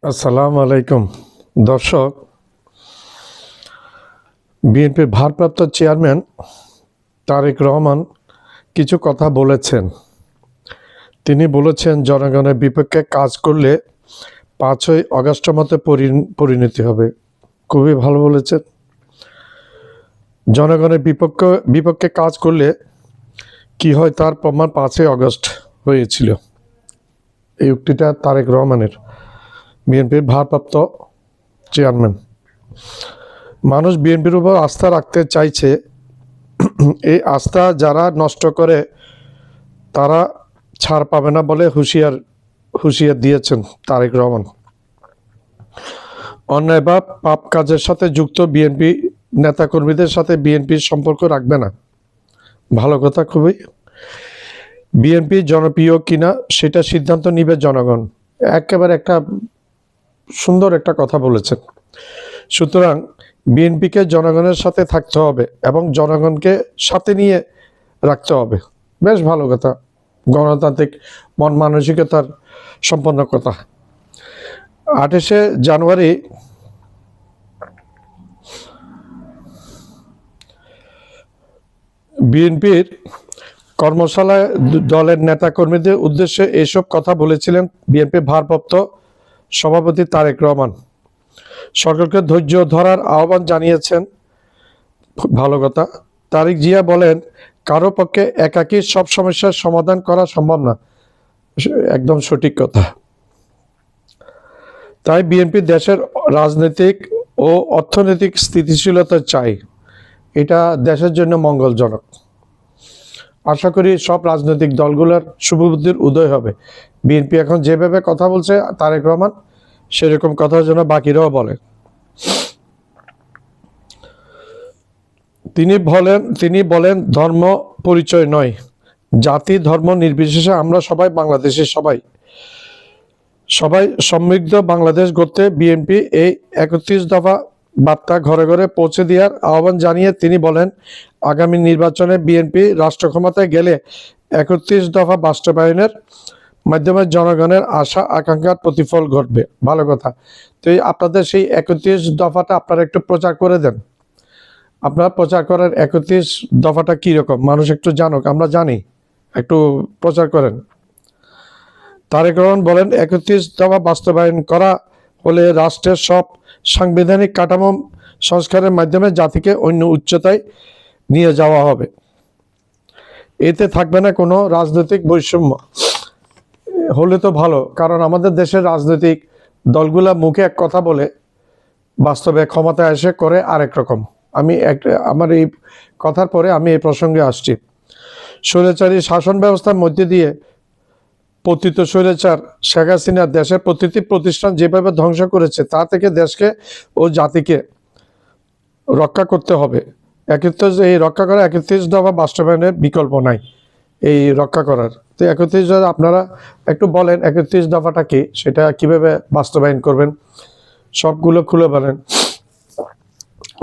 আসসালামু আলাইকুম দর্শক। বিএনপির ভারপ্রাপ্ত চেয়ারম্যান তারেক রহমান কিছু কথা বলেছেন। তিনি বলেছেন জনগণের বিপক্ষে কাজ করলে 5ই আগস্টের মতো পরিণতি হবে। খুবই ভালো বলেছেন। জনগণের বিপক্ষে কাজ করলে কি হয় তার প্রমাণ 5ই আগস্ট হয়েছিল। এই উক্তিটা তারেক রহমানের, বিএনপির ভারপ্রাপ্ত চেয়ারম্যান। মানুষ বিএনপির উপর আস্থা রাখতে চাইছে। এই আস্থা যারা নষ্ট করে তারা ছাড় পাবে না বলে হুঁশিয়ার দিয়েছেন তারেক রহমান। অন্যায় বা পাপ কাজের সাথে যুক্ত বিএনপি নেতাকর্মীদের সাথে বিএনপির সম্পর্ক রাখবে না। ভালো কথা খুবই। বিএনপি জনপ্রিয় কিনা সেটা সিদ্ধান্ত নিবে জনগণ। একেবারে একটা সুন্দর একটা কথা বলেছেন। সুতরাং বিএনপিকে জনগণের সাথে থাকতে হবে এবং জনগণকে সাথে নিয়ে রাখতে হবে। বেশ ভালো কথা, গণতান্ত্রিক মন মানসিকতার সম্পন্ন কথা। 28শে জানুয়ারি বিএনপির কর্মশালায় দলের নেতাকর্মীদের উদ্দেশ্যে এইসব কথা বলেছিলেন বিএনপির ভারপ্রাপ্ত সভাপতি তারেক রহমান। সরকারকে ধৈর্য ধরার আহ্বান জানিয়েছেন। ভালো কথা। তারেক জিয়া বলেন, কারো পক্ষে একাকী সব সমস্যার সমাধান করা সম্ভব না। একদম সঠিক কথা। তাই বিএনপি দেশের রাজনৈতিক ও অর্থনৈতিক স্থিতিশীলতা চাই। এটা দেশের জন্য মঙ্গলজনক। আশা করি সব রাজনৈতিক দলগুলোর শুভবুদ্ধির উদয় হবে। বিএনপি এখন যেভাবে কথা বলছে তারেক রহমান, সেরকম কথা যেন বাকিরাও বলে। তিনি বলেন ধর্ম পরিচয় নয়, জাতি ধর্ম নির্বিশেষে আমরা সবাই বাংলাদেশের সবাই সমৃদ্ধ বাংলাদেশ গড়তে বিএনপি এই 31 দফা বার্তা ঘরে ঘরে পৌঁছে দেওয়ার আহ্বান জানিয়ে তিনি বলেন, আগামী নির্বাচনে বিএনপি রাষ্ট্র ক্ষমতায় গেলে 31 দফা বাস্তবায়নের মাধ্যমে জনগণের আশা আকাঙ্ক্ষার প্রতিফল ঘটবে। ভালো কথা। তো আপনাদের সেই 31 দফাটা আপনারা একটু প্রচার করে দেন। আপনারা প্রচার করার 31 দফাটা কীরকম মানুষ একটু জানুক, আমরা জানি, একটু প্রচার করেন। তারেক রহমান বলেন, 31 দফা বাস্তবায়ন করা হলে রাষ্ট্রের সব সাংবিধানিক কাঠামো সংস্কারের মাধ্যমে জাতিকে অন্য উচ্চতায় নিয়ে যাওয়া হবে। এতে থাকবে না কোনো রাজনৈতিক বৈষম্য। হলে তো ভালো, কারণ আমাদের দেশের রাজনৈতিক দলগুলা মুখে এক কথা বলে বাস্তবে ক্ষমতায় এসে করে আরেক রকম। আমার এই কথার পরে আমি এই প্রসঙ্গে আসছি। স্বৈরাচারী শাসন ব্যবস্থার মধ্যে দিয়ে পতিত স্বৈরাচার শেখ হাসিনা দেশের প্রতিটি প্রতিষ্ঠান যেভাবে ধ্বংস করেছে, তা থেকে দেশকে ও জাতিকে রক্ষা করতে হবে। এই রক্ষা করা 31 দফা বাস্তবায়নের বিকল্প নাই এই রক্ষা করার। তো 31 আপনারা একটু বলেন 31 দফাটা কি, সেটা কিভাবে বাস্তবায়ন করবেন, সবগুলো খুলে বলেন।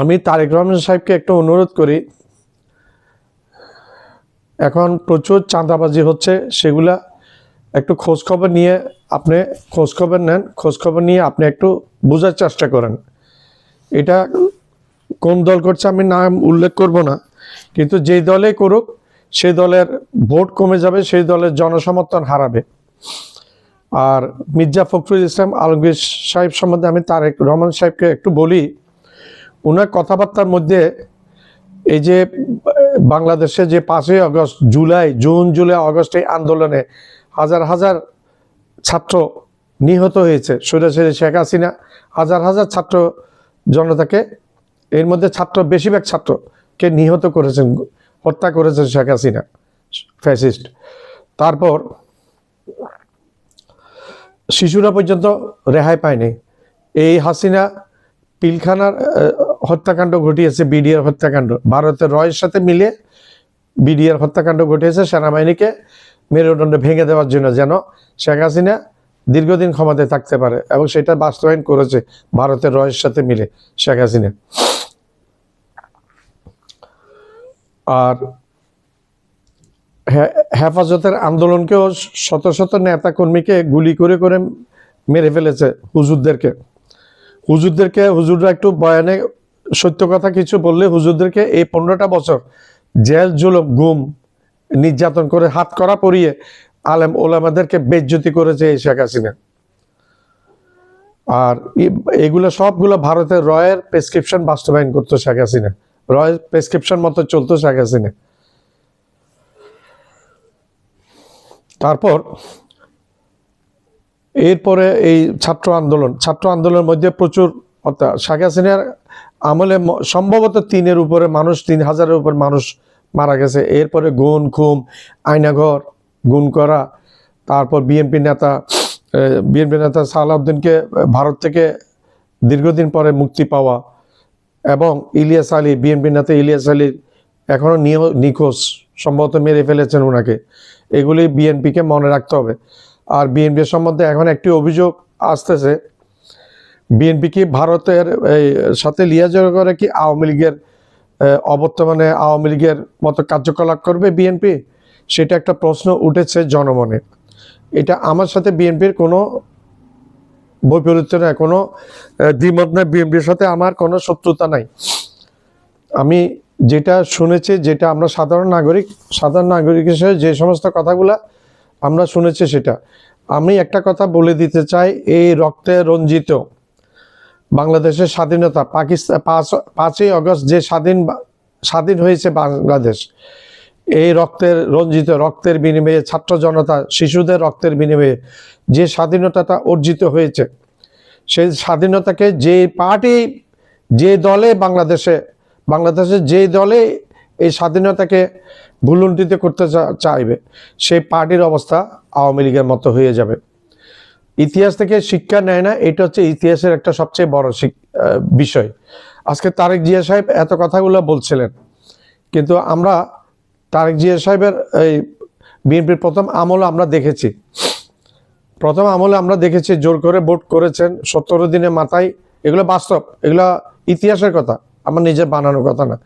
আমি তারেক রহমান সাহেবকে একটু অনুরোধ করি, এখন প্রচুর চাঁদাবাজি হচ্ছে, সেগুলা একটু খোঁজখবর নিয়ে আপনি খোঁজখবর নেন। খোঁজখবর নিয়ে আপনি একটু বোঝার চেষ্টা করেন এটা কোন দল করছে। আমি নাম উল্লেখ করব না, কিন্তু যেই দলে করুক সেই দলের ভোট কমে যাবে, সেই দলের জনসমর্থন হারাবে। আর মির্জা ফখরুল ইসলাম আলমগীর সাহেব সম্বন্ধে আমি তারেক রহমান সাহেবকে একটু বলি, ওনার কথাবার্তার মধ্যে এই যে বাংলাদেশে যে 5ই আগস্ট, জুন জুলাই আগস্ট এই আন্দোলনে হাজার হাজার ছাত্র নিহত হয়েছে, স্বৈরাচারী শেখ হাসিনা হাজার হাজার ছাত্র জনতাকে, এর মধ্যে বেশিরভাগ ছাত্রকে নিহত করেছেন, হত্যা করেছেন শেখ হাসিনা ফ্যাসিস্ট। তারপর শিশুরা পর্যন্ত রেহাই পায়নি। এই হাসিনা পিলখানার হত্যাকাণ্ড ঘটিয়েছে, বিডিআর হত্যাকাণ্ড, ভারতের রয়ের সাথে মিলে বিডিআর হত্যাকাণ্ড ঘটিয়েছে সেনাবাহিনীকে মেরুদণ্ড ভেঙে দেওয়ার জন্য, যেন শেখ হাসিনা দীর্ঘদিন ক্ষমতায় থাকতে পারে, এবং সেটা বাস্তবায়ন করেছে ভারতের রয়ের সাথে মিলে শেখ হাসিনা। আর হেফাজতের আন্দোলনকেও শত শত নেতা কর্মীকে গুলি করে করে মেরে ফেলেছে হুজুরদেরকে। হুজুররা একটু বয়ানে সত্য কথা কিছু বললে হুজুরদেরকে এই 15টা বছর জেল জুলুম গুম নির্যাতন করে হাত করা পরিয়ে আলেম ওলামাদেরকে বেইজ্জতি করেছে এই শেখ হাসিনা। আর এগুলো সবগুলো ভারতের রয়ের প্রেসক্রিপশন বাস্তবায়ন করতো শেখ হাসিনা, রয়ের প্রেসক্রিপশন মতো চলতো শেখ হাসিনা। তারপর এরপরে এই ছাত্র আন্দোলনের মধ্যে প্রচুর শেখ হাসিনার আমলে সম্ভবত 3,000-এর উপর মানুষ মারা গেছে। এরপরে গুম খুম, আয়নাঘর গুম করা, তারপর বিএনপি নেতা সালাউদ্দিনকে ভারত থেকে দীর্ঘদিন পরে মুক্তি পাওয়া, এবং ইলিয়াস আলী, বিএনপি নেতা ইলিয়াস আলী এখনো নিখোঁজ, সম্ভবত মেরে ফেলেছেন ওনাকে। এগুলি বিএনপিকে মনে রাখতে হবে। আর বিএনপির সম্বন্ধে এখন একটি অভিযোগ আসতেছে, বিএনপি কি ভারতের সাথে লিয়াজোগ করে কি আওয়ামী লীগের অবর্তমানে আওয়ামী লীগের মতো কার্যকলাপ করবে বিএনপি? সেটা একটা প্রশ্ন উঠেছে জনমনে। এটা আমার সাথে বিএনপির কোনো বৈপরীত্য নাই, কোনো দ্বিমত নাই, বিএনপির সাথে আমার কোনো শত্রুতা নাই। আমি যেটা শুনেছি, যেটা আমরা সাধারণ নাগরিক হিসেবে যে সমস্ত কথাগুলা আমরা শুনেছি, সেটা আমি একটা কথা বলে দিতে চাই। এই রক্তে রঞ্জিত বাংলাদেশের স্বাধীনতা, পাকিস্তান 5ই আগস্ট যে স্বাধীন হয়েছে বাংলাদেশ, এই রক্তের বিনিময়ে, ছাত্র জনতা শিশুদের রক্তের বিনিময়ে যে স্বাধীনতাটা অর্জিত হয়েছে, সেই স্বাধীনতাকে যে দলে বাংলাদেশে যে দলে এই স্বাধীনতাকে ভুলুণ্ঠিত করতে চাইবে, সেই পার্টির অবস্থা আওয়ামী লীগের মতো হয়ে যাবে। ইতিহাস থেকে শিক্ষা নেয় না, এটা হচ্ছে ইতিহাসের একটা সবচেয়ে বড় বিষয়। আজকে তারেক জিয়া সাহেব এত কথাগুলো বলছিলেন, কিন্তু আমরা তারেক জিয়া সাহেবের এই বিএনপির প্রথম আমলে আমরা দেখেছি জোর করে ভোট করেছেন 17 দিনের মাথায়। এগুলো বাস্তব, এগুলো ইতিহাসের কথা, আমার নিজের বানানোর কথা না।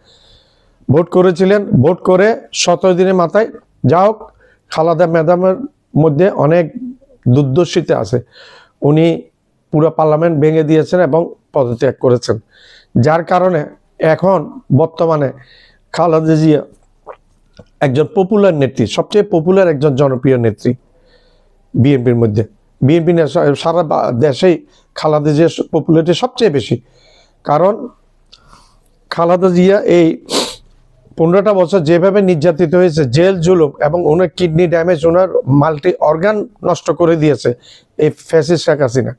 ভোট করেছিলেন, ভোট করে 17 দিনের মাথায়, যা হোক খালেদা ম্যাডামের মধ্যে অনেক দুর্দর্শিতা আছে। উনি পুরো পার্লামেন্ট ভেঙে দিয়েছেন এবং পদত্যাগ করেছেন, যার কারণে এখন বর্তমানে খালেদা জিয়া একজন পপুলার নেত্রী, সবচেয়ে পপুলার একজন জনপ্রিয় নেত্রী বিএনপির মধ্যে। বিএনপি সারা দেশেই খালেদা জিয়ার পপুলারিটি সবচেয়ে বেশি, কারণ খালেদা জিয়া এই 15টা বছর যেভাবে নির্যাতিত হয়েছে, জেল জুলুম, এবং ওনার কিডনি ড্যামেজ, ওনার মাল্টি অর্গান নষ্ট করে দিয়েছে এই ফ্যাসিস্ট শেখ হাসিনা।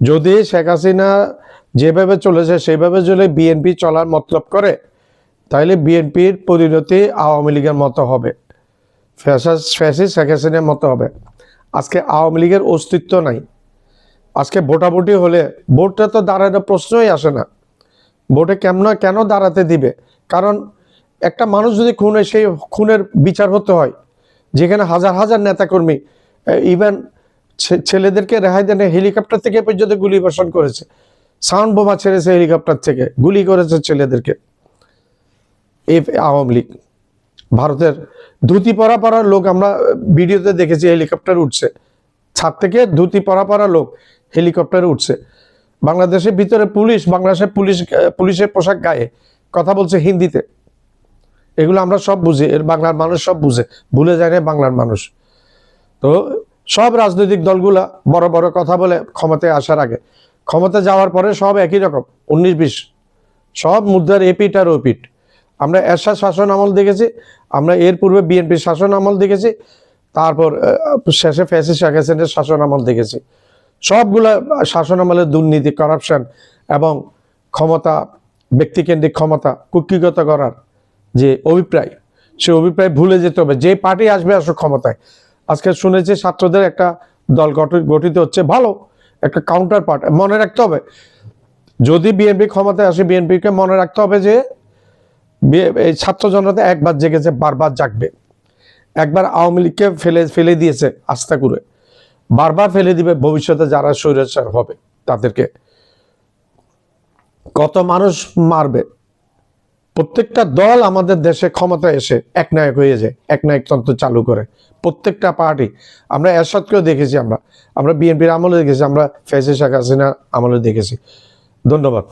যদি শেখ হাসিনা যেভাবে চলেছে সেভাবে যদি বিএনপি চলার মতলব করে, তাহলে বিএনপির পরিণতি আওয়ামী লীগের মতো হবে, ফ্যাসিস্ট শেখ হাসিনার মতো হবে। আজকে আওয়ামী লীগের অস্তিত্ব নাই। আজকে ভোটাভুটি হলে ভোটটা তো দাঁড়ানোর প্রশ্নই আসে না। ভোটে কেন দাঁড়াতে দিবে? কারণ একটা মানুষ যদি খুন হয়, সেই খুনের বিচার হতে হয়, যেখানে হাজার হাজার নেতাকর্মী, ইভেন ছেলেদেরকে রেহাই দেন, হেলিকপ্টার থেকে পর্যন্ত গুলি বর্ষণ করেছে, সাউন্ড বোমা ছেড়েছে হেলিকপ্টার থেকে, গুলি করেছে ছেলেদেরকে এই আওয়ামী লীগ। ভারতের ধুতি পরা লোক আমরা ভিডিওতে দেখেছি, হেলিকপ্টার উঠছে, ছাদ থেকে ধুতি পরা লোক হেলিকপ্টারে উঠছে। বাংলাদেশের ভিতরে বাংলাদেশের পুলিশের পোশাক গায়ে কথা বলছে হিন্দিতে। এগুলো আমরা সব বুঝি, এর বাংলার মানুষ সব বুঝে, ভুলে যায় না বাংলার মানুষ। তো সব রাজনৈতিক দলগুলা বড় বড় কথা বলে ক্ষমতায় আসার আগে, ক্ষমতা যাওয়ার পরে সব একই রকম 19-20, সব মুদ্রার এপিট আর ওপিট। আমরা এরশাদ শাসন আমল দেখেছি, আমরা এর পূর্বে বিএনপির শাসন আমল দেখেছি, তারপর শেষে ফ্যাসিস্ট শেখ হাসিনার শাসন আমল দেখেছি। সবগুলা শাসন আমলের দুর্নীতি, করাপশন এবং ক্ষমতা, ব্যক্তিকেন্দ্রিক ক্ষমতা কুক্ষিগত করার যে অভিপ্রায়, সে অভিপ্রায় ভুলে যেতে হবে। যে পার্টি আসবে ক্ষমতায়, আজকে শুনেছি ছাত্রদের একটা দল গঠিত হচ্ছে, ভালো একটা কাউন্টার পার্ট। মনে রাখতে হবে, যদি বিএনপি ক্ষমতায় আসে, বিএনপিকে মনে রাখতে হবে যে এই ছাত্র জনতা একবার জেগেছে, বারবার জাগবে। একবার আওয়ামী লীগকে ফেলে দিয়েছে আস্থা করে, বারবার ফেলে দিবে ভবিষ্যতে যারা স্বৈরাচার হবে তাদেরকে। কত মানুষ মারবে, প্রত্যেকটা দল আমাদের দেশে ক্ষমতা এসে একনায়ক হয়ে যায়, একনায়কতন্ত্র চালু করে প্রত্যেকটা পার্টি। আমরা এরশাদকেও দেখেছি, আমরা বিএনপির আমলে দেখেছি, আমরা ফেসে শেখ হাসিনার আমলে দেখেছি। ধন্যবাদ।